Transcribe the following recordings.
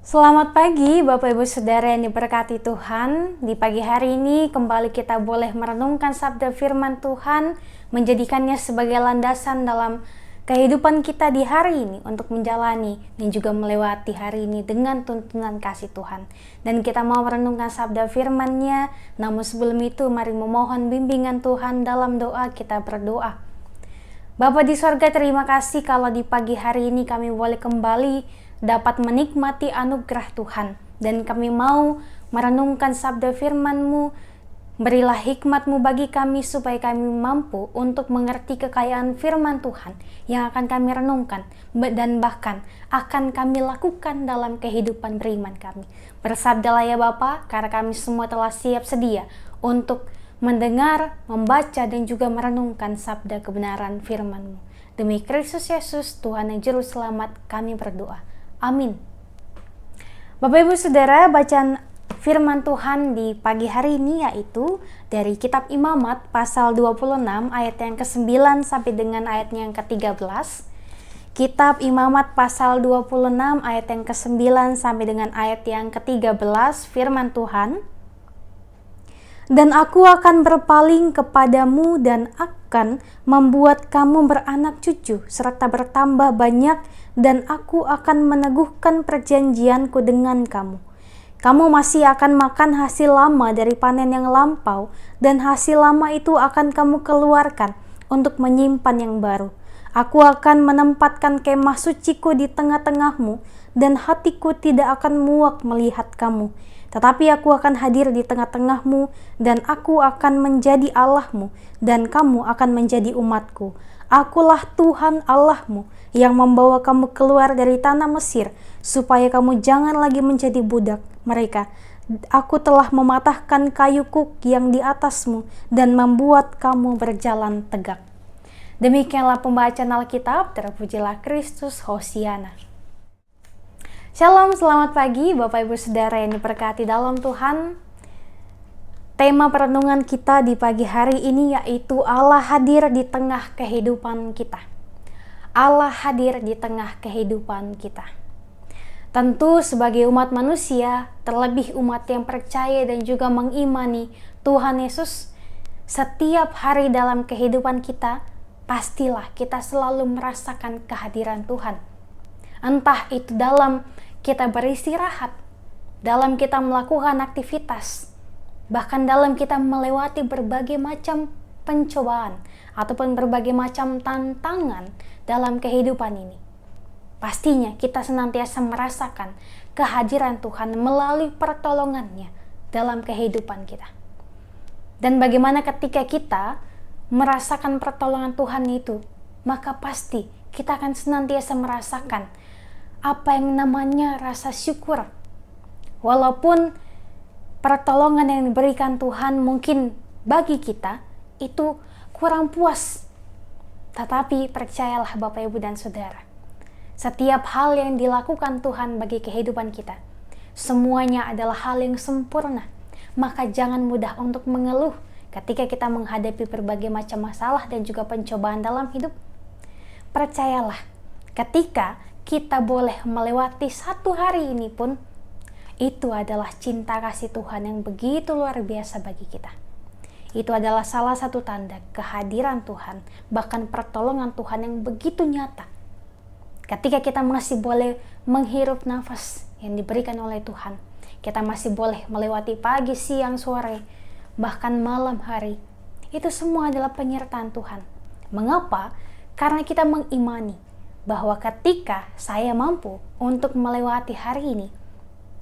Selamat pagi Bapak Ibu Saudara yang diberkati Tuhan. Di pagi hari ini kembali kita boleh merenungkan sabda firman Tuhan, menjadikannya sebagai landasan dalam kehidupan kita di hari ini untuk menjalani dan juga melewati hari ini dengan tuntunan kasih Tuhan. Dan kita mau merenungkan sabda firman-Nya, namun sebelum itu mari memohon bimbingan Tuhan dalam doa. Kita berdoa. Bapa di sorga, terima kasih kalau di pagi hari ini kami boleh kembali dapat menikmati anugerah Tuhan. Dan kami mau merenungkan sabda firman-Mu. Berilah hikmat-Mu bagi kami supaya kami mampu untuk mengerti kekayaan firman Tuhan yang akan kami renungkan dan bahkan akan kami lakukan dalam kehidupan beriman kami. Bersabdalah ya Bapa, karena kami semua telah siap sedia untuk mendengar, membaca, dan juga merenungkan sabda kebenaran firman-Mu. Demi Kristus Yesus, Tuhan yang Juru Selamat, kami berdoa. Amin. Bapak Ibu Saudara, bacaan firman Tuhan di pagi hari ini yaitu dari kitab Imamat pasal 26 ayat yang ke-9 sampai dengan ayatnya yang ke-13. Kitab Imamat pasal 26 ayat yang ke-9 sampai dengan ayat yang ke-13, firman Tuhan. Dan aku akan berpaling kepadamu dan akan membuat kamu beranak cucu serta bertambah banyak, dan aku akan meneguhkan perjanjianku dengan kamu. Kamu masih akan makan hasil lama dari panen yang lampau, dan hasil lama itu akan kamu keluarkan untuk menyimpan yang baru. Aku akan menempatkan kemah suciku di tengah-tengahmu, dan hatiku tidak akan muak melihat kamu. Tetapi aku akan hadir di tengah-tengahmu, dan aku akan menjadi Allahmu, dan kamu akan menjadi umatku. Akulah Tuhan Allahmu yang membawa kamu keluar dari tanah Mesir, supaya kamu jangan lagi menjadi budak mereka. Aku telah mematahkan kayu kuk yang di atasmu, dan membuat kamu berjalan tegak. Demikianlah pembacaan Alkitab. Terpujilah Kristus, Hosiana. Shalom, selamat pagi Bapak Ibu Saudara yang diberkati dalam Tuhan. Tema perenungan kita di pagi hari ini yaitu Allah hadir di tengah kehidupan kita. Allah hadir di tengah kehidupan kita. Tentu sebagai umat manusia, terlebih umat yang percaya dan juga mengimani Tuhan Yesus, setiap hari dalam kehidupan kita, pastilah kita selalu merasakan kehadiran Tuhan. Entah itu dalam kita beristirahat, dalam kita melakukan aktivitas, bahkan dalam kita melewati berbagai macam pencobaan ataupun berbagai macam tantangan dalam kehidupan ini. Pastinya kita senantiasa merasakan kehadiran Tuhan melalui pertolongannya dalam kehidupan kita. Dan bagaimana ketika kita merasakan pertolongan Tuhan itu, maka pasti kita akan senantiasa merasakan apa yang namanya rasa syukur. Walaupun pertolongan yang diberikan Tuhan mungkin bagi kita itu kurang puas, tetapi percayalah Bapak Ibu dan Saudara, setiap hal yang dilakukan Tuhan bagi kehidupan kita, semuanya adalah hal yang sempurna. Maka jangan mudah untuk mengeluh ketika kita menghadapi berbagai macam masalah dan juga pencobaan dalam hidup. Percayalah, ketika kita boleh melewati satu hari ini pun, itu adalah cinta kasih Tuhan yang begitu luar biasa bagi kita. Itu adalah salah satu tanda kehadiran Tuhan, bahkan pertolongan Tuhan yang begitu nyata. Ketika kita masih boleh menghirup nafas yang diberikan oleh Tuhan, kita masih boleh melewati pagi, siang, sore, bahkan malam hari, itu semua adalah penyertaan Tuhan. Mengapa? Karena kita mengimani bahwa ketika saya mampu untuk melewati hari ini,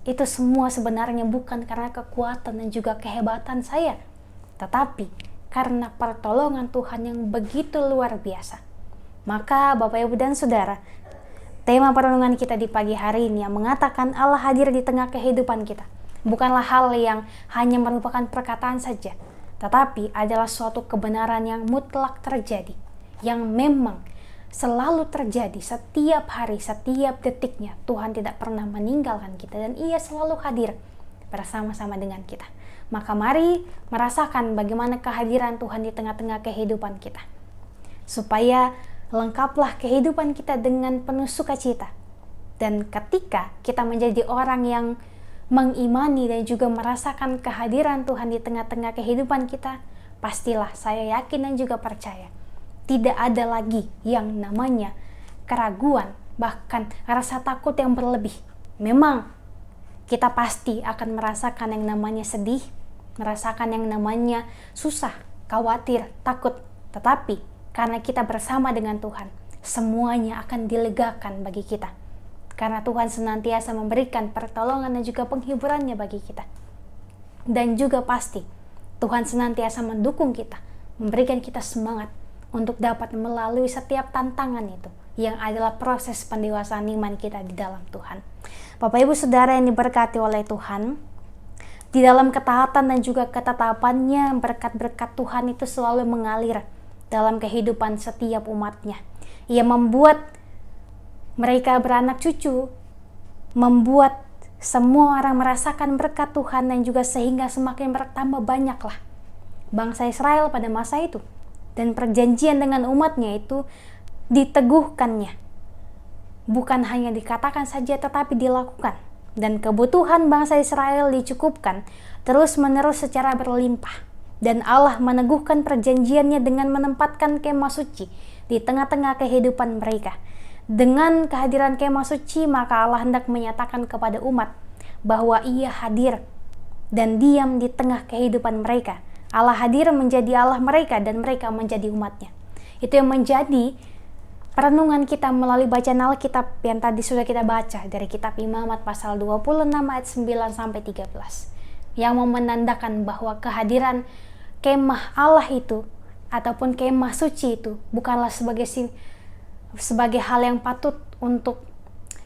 itu semua sebenarnya bukan karena kekuatan dan juga kehebatan saya, tetapi karena pertolongan Tuhan yang begitu luar biasa. Maka Bapak Ibu dan Saudara, tema perenungan kita di pagi hari ini yang mengatakan Allah hadir di tengah kehidupan kita bukanlah hal yang hanya merupakan perkataan saja, tetapi adalah suatu kebenaran yang mutlak terjadi, yang memang selalu terjadi setiap hari, setiap detiknya. Tuhan tidak pernah meninggalkan kita dan Ia selalu hadir bersama-sama dengan kita. Maka mari merasakan bagaimana kehadiran Tuhan di tengah-tengah kehidupan kita, supaya lengkaplah kehidupan kita dengan penuh sukacita, Dan ketika kita menjadi orang yang mengimani dan juga merasakan kehadiran Tuhan di tengah-tengah kehidupan kita, pastilah saya yakin dan juga percaya, tidak ada lagi yang namanya keraguan, bahkan rasa takut yang berlebih. Memang kita pasti akan merasakan yang namanya sedih, merasakan yang namanya susah, khawatir, takut. Tetapi karena kita bersama dengan Tuhan, semuanya akan dilegakan bagi kita. Karena Tuhan senantiasa memberikan pertolongan dan juga penghiburannya bagi kita. Dan juga pasti Tuhan senantiasa mendukung kita, memberikan kita semangat untuk dapat melalui setiap tantangan itu, yang adalah proses pendewasaan iman kita di dalam Tuhan. Bapak Ibu Saudara yang diberkati oleh Tuhan, di dalam ketaatan dan juga ketetapannya, berkat-berkat Tuhan itu selalu mengalir dalam kehidupan setiap umatnya. Ia membuat mereka beranak cucu, membuat semua orang merasakan berkat Tuhan, dan juga sehingga semakin bertambah banyaklah bangsa Israel pada masa itu. Dan perjanjian dengan umatnya itu diteguhkannya. Bukan hanya dikatakan saja tetapi dilakukan. Dan kebutuhan bangsa Israel dicukupkan terus menerus secara berlimpah. Dan Allah meneguhkan perjanjiannya dengan menempatkan kemah suci di tengah-tengah kehidupan mereka. Dengan kehadiran kemah suci, maka Allah hendak menyatakan kepada umat bahwa Ia hadir dan diam di tengah kehidupan mereka. Allah hadir menjadi Allah mereka dan mereka menjadi umatnya. Itu yang menjadi perenungan kita melalui bacaan Alkitab yang tadi sudah kita baca dari kitab Imamat pasal 26 ayat 9 sampai 13. Yang menandakan bahwa kehadiran kemah Allah itu ataupun kemah suci itu bukanlah sebagai hal yang patut untuk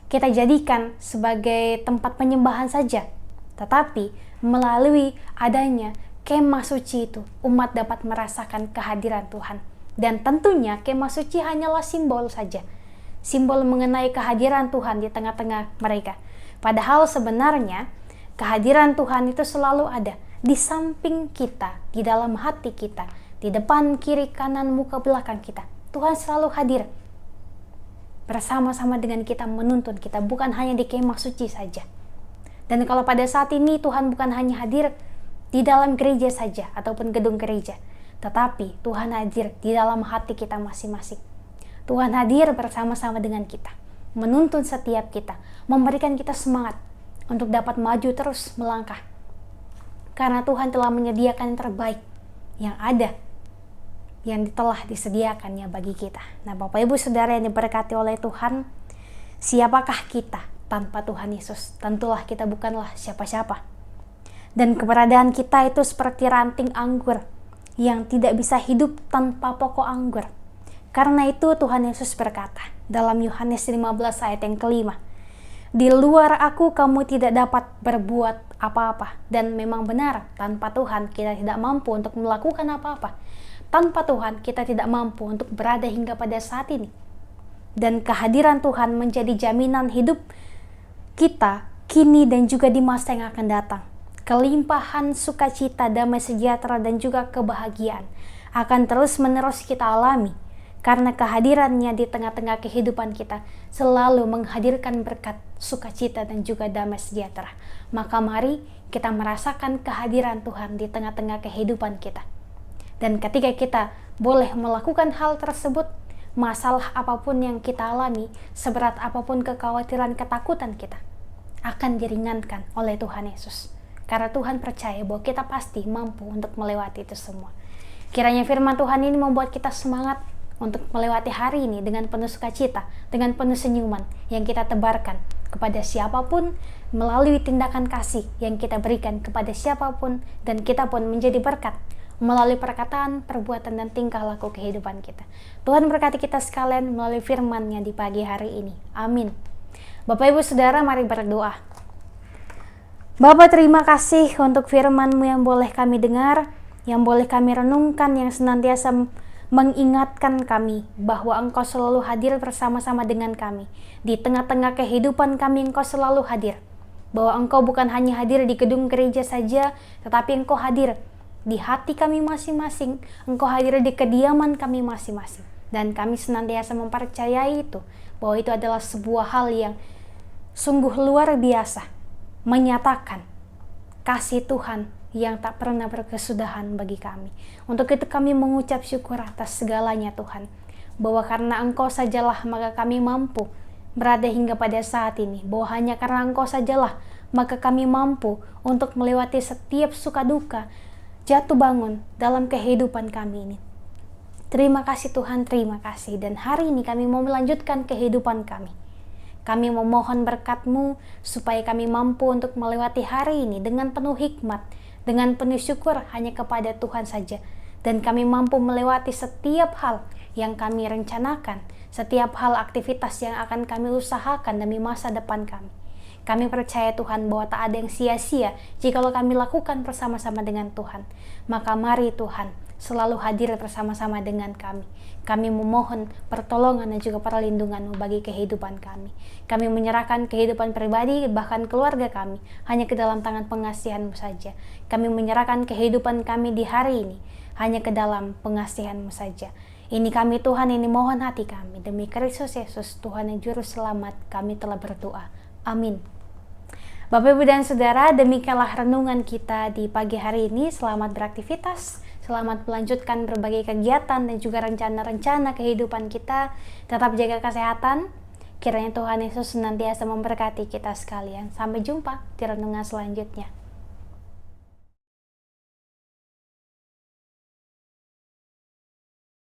kita jadikan sebagai tempat penyembahan saja, tetapi melalui adanya kemah suci itu umat dapat merasakan kehadiran Tuhan. Dan tentunya kemah suci hanyalah simbol saja, simbol mengenai kehadiran Tuhan di tengah-tengah mereka. Padahal sebenarnya kehadiran Tuhan itu selalu ada di samping kita, di dalam hati kita, di depan, kiri, kanan, muka, belakang kita. Tuhan selalu hadir bersama-sama dengan kita, menuntun kita, bukan hanya di kemah suci saja. Dan kalau pada saat ini Tuhan bukan hanya hadir di dalam gereja saja ataupun gedung gereja, tetapi Tuhan hadir di dalam hati kita masing-masing. Tuhan hadir bersama-sama dengan kita, menuntun setiap kita, memberikan kita semangat untuk dapat maju terus melangkah. Karena Tuhan telah menyediakan yang terbaik yang ada, yang telah disediakannya bagi kita. Nah, Bapak Ibu Saudara yang diberkati oleh Tuhan, siapakah kita tanpa Tuhan Yesus? Tentulah kita bukanlah siapa-siapa. Dan keberadaan kita itu seperti ranting anggur yang tidak bisa hidup tanpa pokok anggur. Karena itu Tuhan Yesus berkata dalam Yohanes 15 ayat yang kelima, "Di luar aku kamu tidak dapat berbuat apa-apa." Dan memang benar, tanpa Tuhan kita tidak mampu untuk melakukan apa-apa. Tanpa Tuhan kita tidak mampu untuk berada hingga pada saat ini. Dan kehadiran Tuhan menjadi jaminan hidup kita kini dan juga di masa yang akan datang. Kelimpahan sukacita, damai sejahtera dan juga kebahagiaan akan terus-menerus kita alami. Karena kehadirannya di tengah-tengah kehidupan kita selalu menghadirkan berkat, sukacita dan juga damai sejahtera. Maka mari kita merasakan kehadiran Tuhan di tengah-tengah kehidupan kita. Dan ketika kita boleh melakukan hal tersebut, masalah apapun yang kita alami, seberat apapun kekhawatiran, ketakutan kita, akan diringankan oleh Tuhan Yesus. Karena Tuhan percaya bahwa kita pasti mampu untuk melewati itu semua. Kiranya firman Tuhan ini membuat kita semangat untuk melewati hari ini dengan penuh sukacita, dengan penuh senyuman yang kita tebarkan kepada siapapun, melalui tindakan kasih yang kita berikan kepada siapapun, dan kita pun menjadi berkat melalui perkataan, perbuatan, dan tingkah laku kehidupan kita. Tuhan berkati kita sekalian melalui firman-Nya di pagi hari ini. Amin. Bapak Ibu Saudara, mari berdoa. Bapa, terima kasih untuk firman-Mu yang boleh kami dengar, yang boleh kami renungkan, yang senantiasa mengingatkan kami bahwa Engkau selalu hadir bersama-sama dengan kami. Di tengah-tengah kehidupan kami Engkau selalu hadir. Bahwa Engkau bukan hanya hadir di gedung gereja saja, tetapi Engkau hadir di hati kami masing-masing. Engkau hadir di kediaman kami masing-masing. Dan kami senantiasa mempercayai itu, bahwa itu adalah sebuah hal yang sungguh luar biasa menyatakan kasih Tuhan yang tak pernah berkesudahan bagi kami. Untuk itu kami mengucap syukur atas segalanya Tuhan, bahwa karena Engkau sajalah maka kami mampu berada hingga pada saat ini, bahwa hanya karena Engkau sajalah maka kami mampu untuk melewati setiap suka duka, jatuh bangun dalam kehidupan kami ini. Terima kasih Tuhan, terima kasih. Dan hari ini kami mau melanjutkan kehidupan kami. Kami memohon berkat-Mu supaya kami mampu untuk melewati hari ini dengan penuh hikmat, dengan penuh syukur hanya kepada Tuhan saja. Dan kami mampu melewati setiap hal yang kami rencanakan, setiap hal aktivitas yang akan kami usahakan demi masa depan kami. Kami percaya Tuhan bahwa tak ada yang sia-sia jikalau kami lakukan bersama-sama dengan Tuhan. Maka mari Tuhan selalu hadir bersama-sama dengan kami. Kami memohon pertolongan dan juga perlindungan-Mu bagi kehidupan kami. Kami menyerahkan kehidupan pribadi bahkan keluarga kami hanya ke dalam tangan pengasihan-Mu saja. Kami menyerahkan kehidupan kami di hari ini hanya ke dalam pengasihan-Mu saja. Ini kami Tuhan, ini mohon hati kami. Demi Kristus Yesus Tuhan yang Juru Selamat, kami telah berdoa. Amin. Bapak, Ibu, dan Saudara, demikianlah renungan kita di pagi hari ini. Selamat beraktivitas, selamat melanjutkan berbagai kegiatan dan juga rencana-rencana kehidupan kita. Tetap jaga kesehatan. Kiranya Tuhan Yesus senantiasa memberkati kita sekalian. Sampai jumpa di renungan selanjutnya.